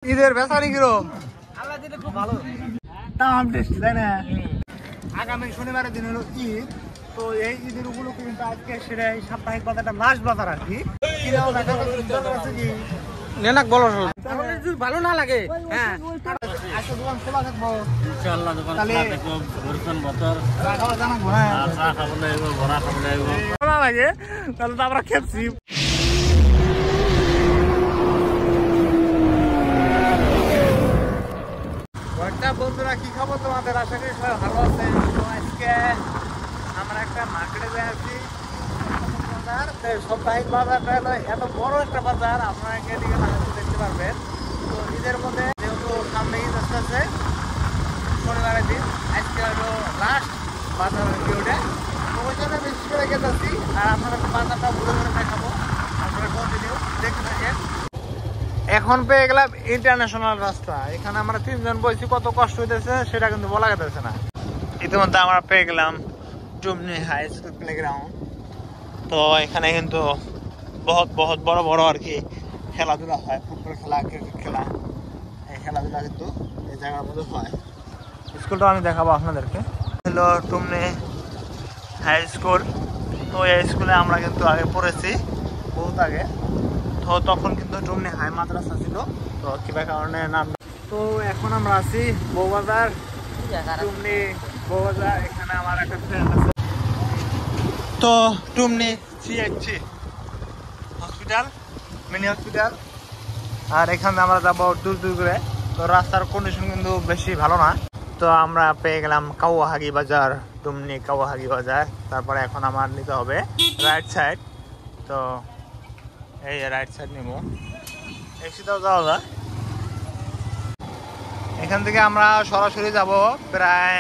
ঈদের বেচারি কিরম? আল্লাহ দিলে খুব ভালো, দাম টেস্টি, তাই না? আগামী শনিবারের দিন হলো ঈদ, তো এই ঈদের উপলক্ষে কিন্তু আজকে সেটা সাপ্তাহিক বাজারটা লাস্ট বাজার আর কি। ভালো না লাগে, হ্যাঁ আজকে দোকান খোলা থাকবো ইনশাআল্লাহ। দোকান খোলা থাকবো, বর্তমান বাজার চা খাওয়া জানাবো, হ্যাঁ চা খাবো লাগবো, বড়া খাবো লাগবো, ভালো লাগে তাহলে তো আমরা খেপছি। বন্ধুরা কি খবর তোমাদের? আশা করি সবাই ভালো আছে। তো আজকে আমরা একটা মার্কেটে যাই আছি, সাপ্তাহিক বাজারটা হলো এত বড় একটা বাজার, আপনারা এদিকে দেখতে পারবেন। তো ঈদের মধ্যে যেহেতু সামনে ঈদ আসতেছে শনিবারের দিন, আজকে হলো লাস্ট বাজার ভিডিওটা, তো ওই জন্য বেশি করে গেছি আর আপনারা বাজারটা ঘুরে ঘুরে দেখাবো, আপনারা কন্টিনিউ দেখতে থাকেন। এখন পেয়ে গেলাম ইন্টারন্যাশনাল রাস্তা, এখানে আমরা তিনজন বলছি, কত কষ্ট হইতেছে সেটা কিন্তু বলা যেতেছে না। ইতিমধ্যে আমরা পেয়ে গেলাম ডুমনি হাই স্কুল প্লেগ্রাউন্ড। তো এখানে কিন্তু বহুত বড় বড় আর কি খেলাধুলা হয়, ফুটবল খেলা, ক্রিকেট খেলা, এই খেলাধুলা কিন্তু এই জায়গার মধ্যে হয়। স্কুলটা আমি দেখাবো আপনাদেরকে, হলো ডুমনি হাই স্কুল। তো এই স্কুলে আমরা কিন্তু আগে পড়েছি বহুত আগে, তো তখন কিন্তু ডুমনি হাই মাদ্রাসা ছিল, তো কিবা কারণে নাম। তো এখন আমরা আছি বউবাজার, ডুমনি বউবাজার। এখানে আমার একটা ফ্রেন্ড আছে, তো Dumni CHC hospital, mini hospital, আর এখানে আমরা যাবো দূর দূর করে। তো রাস্তার কন্ডিশন কিন্তু বেশি ভালো না। তো আমরা পেয়ে গেলাম কাউয়াহাগি বাজার, ডুমনি কাউয়াহাগি বাজার। তারপরে এখন আমার নিতে হবে রাইট সাইড, তো এই রাইট সাইড নিব, এই সিধাও যাওয়া যায়। এখান থেকে আমরা সরাসরি যাব প্রায়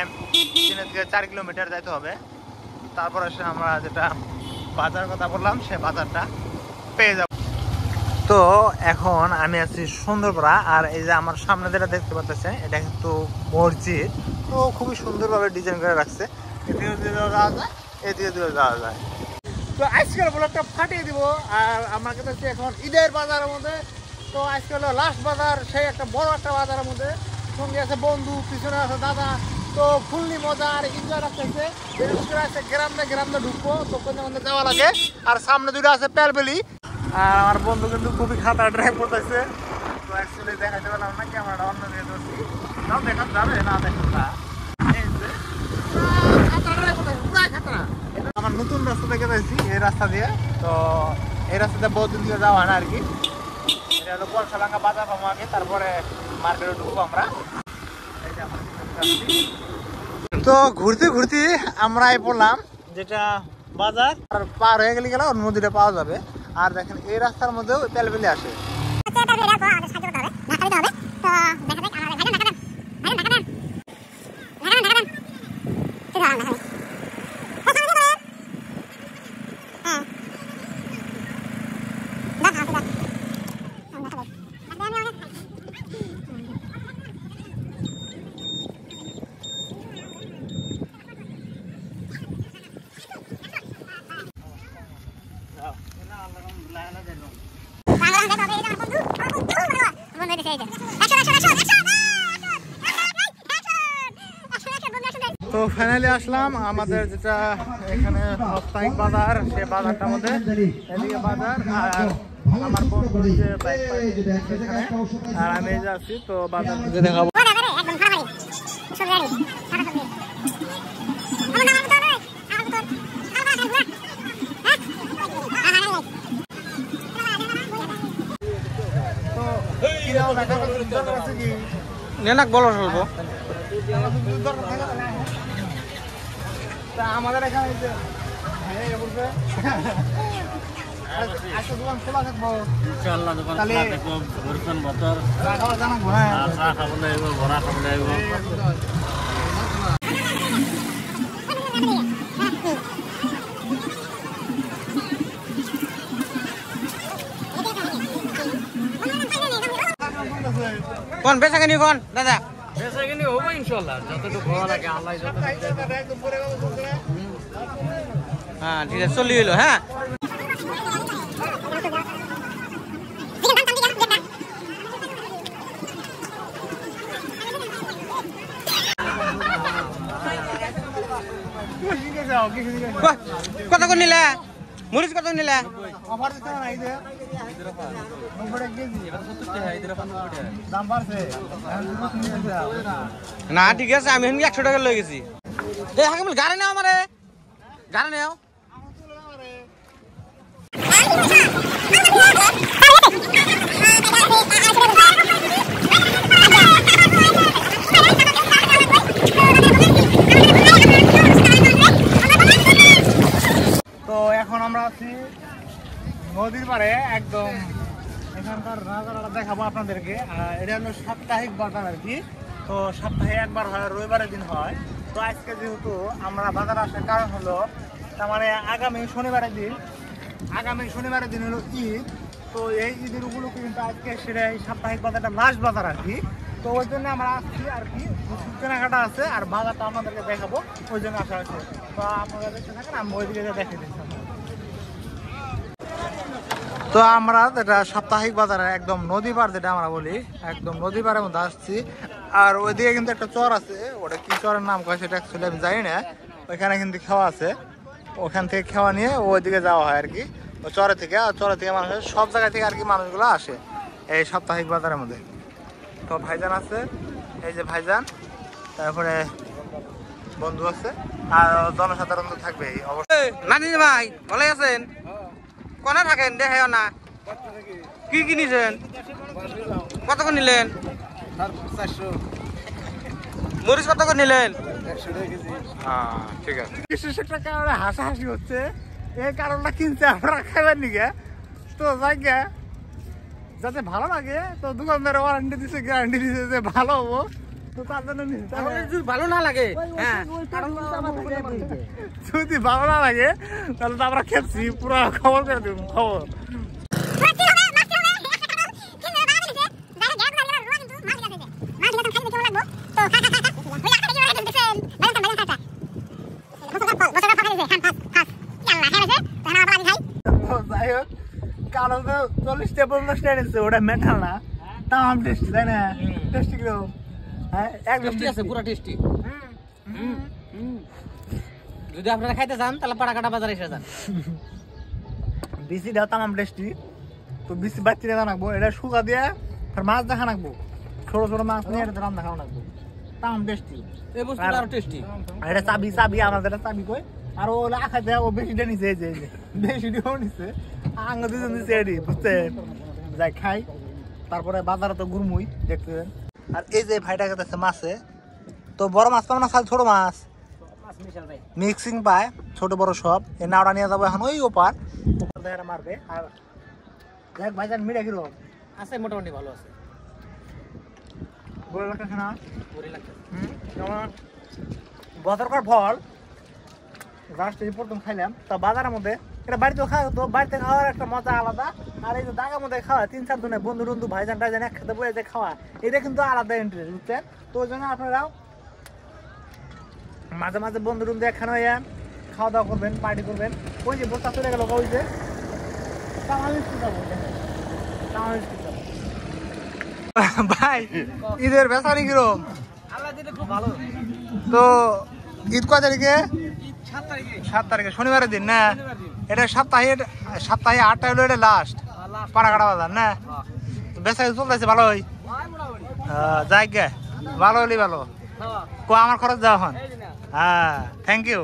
3 থেকে 4 কিলোমিটার যাইতে হবে। তারপরে আমরা যেটা বাজার কথা বললাম সে বাজারটা পেয়ে যাব। তো এখন আমি আছি সুন্দরপাড়া, আর এই যে আমার সামনে যেটা দেখতে পাচ্ছেন এটা কিন্তু মসজিদ। তো খুবই সুন্দরভাবে ডিজাইন করে রাখছে, এদিকে দিয়ে যাওয়া যায়, এদিকে দিয়ে যাওয়া যায়। তো আজকের ব্লগটা ফাটিয়ে দিব। আর আমরা কিন্তু এখন ঈদের বাজারের মধ্যে, তো আজকে হলো লাস্ট বাজার, সেই একটা বড় একটা বাজারের মধ্যে। সঙ্গে আছে বন্ধু, পিছনে আছে দাদা, তো ফুললি মজা আর এনজয় রাখতেছে। বিশেষ করে আছে গ্রামে ঢুকবো, তো কোথাও মধ্যে যাওয়া লাগে। আর সামনে দুটো আছে প্যালবেলি, আর আমার বন্ধু কিন্তু খুবই খাতা ড্রাইভ করতেছে। তো অ্যাকচুয়ালি দেখাতে পারলাম না, ক্যামেরাটা অন্য দিয়ে ধরছি, তাও দেখা যাবে না, দেখুন না আমার নতুন রাস্তা থেকে যাচ্ছি, এই রাস্তা দিয়ে। তো এই রাস্তাতে বহুদিন দিয়ে যাওয়া হয় না আর কি। এটা হলো কলসালাঙ্গা বাজার পাবো আগে, তারপরে মার্কেটে ঢুকবো আমরা। তো ঘুরতে ঘুরতে আমরা পড়লাম যেটা বাজার, আর পার হয়ে গেলে গেলে নদীটা পাওয়া যাবে। আর দেখেন এই রাস্তার মধ্যেও পেলবেলি আসে। তো ফাইনালি আসলাম আমাদের যেটা এখানে সাপ্তাহিক বাজার, সে বাজারটার মধ্যে। এদিকে বাজার আর আমার বন্ধু যে বাইক এখানে, আর আমি যাচ্ছি। তো বাজার থেকে দেখাবো। আমাদের এখানে দোকান খোলা থাকবো ইনশাআল্লাহ। দোকান খোলা থাকবো, বর্তমান বাজার চা খাওয়া জানাবো, হ্যাঁ চা খাবো লাগবো, বড়া খাবো লাগবো। কোন বেচাকেনি কোন দাদা? বেচাকেনি হবো ইনশাআল্লাহ, যতটুকু ভালো লাগে আল্লাহ যতটুকু। হ্যাঁ ঠিক আছে, চলি হইলো। হ্যাঁ কত করে নিলে মরিচ কত নিলে অফার দিতে না এই যে দাম বাড়ছে না ঠিক আছে আমি 100 টাকা লয়ে গেছি এই হাকিমুল গাড়ি নাও আমারে গাড়ি নাও তো এখন আমরা আছি নদীর পাড়ে একদম এখানকার নাজারাটা দেখাবো আপনাদেরকে এটা হলো সাপ্তাহিক বাজার আর কি তো সপ্তাহে একবার হয় রবিবারের দিন হয় তো আজকে যেহেতু আমরা বাজারে আসার কারণ হলো তার মানে আগামী শনিবারের দিন হলো ঈদ তো এই ঈদের উপলক্ষে কিন্তু আজকে সেটা এই সাপ্তাহিক বাজারটা লাস্ট বাজার আর কি তো ওই জন্য আমরা আসছি আর কি কেনাকাটা আছে আর বাজারটা আপনাদেরকে দেখাবো ওই জন্য আসা হচ্ছে তো আপনারা দেখতে থাকেন আমি ওইদিকে দেখে দিচ্ছি তো আমরা যেটা সাপ্তাহিক বাজারে একদম নদী পাড় যেটা আমরা বলি একদম নদী পাড়ের মধ্যে আসছি আর ওইদিকে কিন্তু একটা চর আছে ওটা কি চরের নাম কয় সেটা অ্যাকচুয়ালি আমি জানি না ওইখানে কিন্তু খাওয়া আছে ওখান থেকে খাওয়া নিয়ে ওইদিকে যাওয়া হয় আর কি ওই চরে থেকে মানুষের সব জায়গা থেকে আর কি মানুষগুলো আসে এই সাপ্তাহিক বাজারের মধ্যে তো ভাইজান আছে এই যে ভাইজান তারপরে বন্ধু আছে আর জনসাধারণ তো থাকবেই অবশ্যই নাদিন ভাই ভালো আছেন কোনে থাকেন দেখাও না কি কিনেছেন কত করে নিলেন মরিচ কত করে নিলেন ঠিক আছে বিশেষ একটা কারণে হাসাহাসি হচ্ছে এই কারণটা কিনছে আমরা খাইবার নিকে তো জায়গা যাতে ভালো লাগে তো দোকানদার ওয়ারেন্টি দিছে গ্যারান্টি দিছে যে ভালো হবো তো তার জন্য ভালো না লাগে যদি ভালো না লাগে তাহলে তো আমরা খেয়েছি পুরো খবর করে দেব খবর যাই হোক কারণ তো 40টা 50টা এনেছে ওটা মেটাল না তাম টেস্টি তাই না টেস্টি কিরকম হ্যাঁ একদম আছে পুরো টেস্টি যদি আপনারা খাইতে চান তাহলে পাড়াকাটা বাজারে এসে যান বিসিটা তাম টেস্টি তো বিসি বাচ্চি দেখা রাখবো এটা শুকা দিয়ে আর মাছ দেখা রাখবো ছোট ছোট মাছ নিয়ে এটা রান্না খাওয়া রাখবো তাম টেস্টি এই বস্তুটা আরো টেস্টি এটা চাবি আমাদের চাবি কই আর ও আখাতে ও বেশিটা নিছে এই যে বেশিটাও নিছে আঙ্গ দুজন নিছে এডি বুঝছেন যাই খাই তারপরে বাজারে তো গুরমুই দেখতেছেন আর এই যে ভাইটা কাছে মাছে তো বড় মাছ পাবো না ছোট মাছ মিক্সিং পায় ছোট বড় সব এই নাওটা নিয়ে যাবো এখন ওই ওপার মারবে আর দেখ ভাইজান মিড়া কিরকম আছে মোটামুটি ভালো আছে বড় লাগতেছে না বছরকার ফল লাস্টে প্রথম খাইলাম তো বাজারের মধ্যে এটা বাড়িতে খাওয়া তো বাড়িতে খাওয়ার একটা মজা আলাদা আর এই যে দাগার মধ্যে খাওয়া 3-4 জনের বন্ধু বন্ধু ভাইজান টাইজান একসাথে বসে যে খাওয়া এটা কিন্তু আলাদা ইন্টারেস্ট বুঝছেন তো ওই জন্য আপনারাও মাঝে মাঝে বন্ধু বন্ধু একখানে খাওয়া দাওয়া করবেন পার্টি করবেন ওই যে বস্তা চলে গেল ওই যে ভাই ঈদের বেচারি কিরম তো ঈদ কয় তারিখে 7 তারিখে শনিবারের দিন না এটা সপ্তাহে 8টা হলো এটা লাস্ট পাড়াকাটা বাজার না বেচা চলতেছে ভালোই যাই গে ভালো হলি ভালো আমার খরচ যাওয়া হন হ্যাঁ থ্যাংক ইউ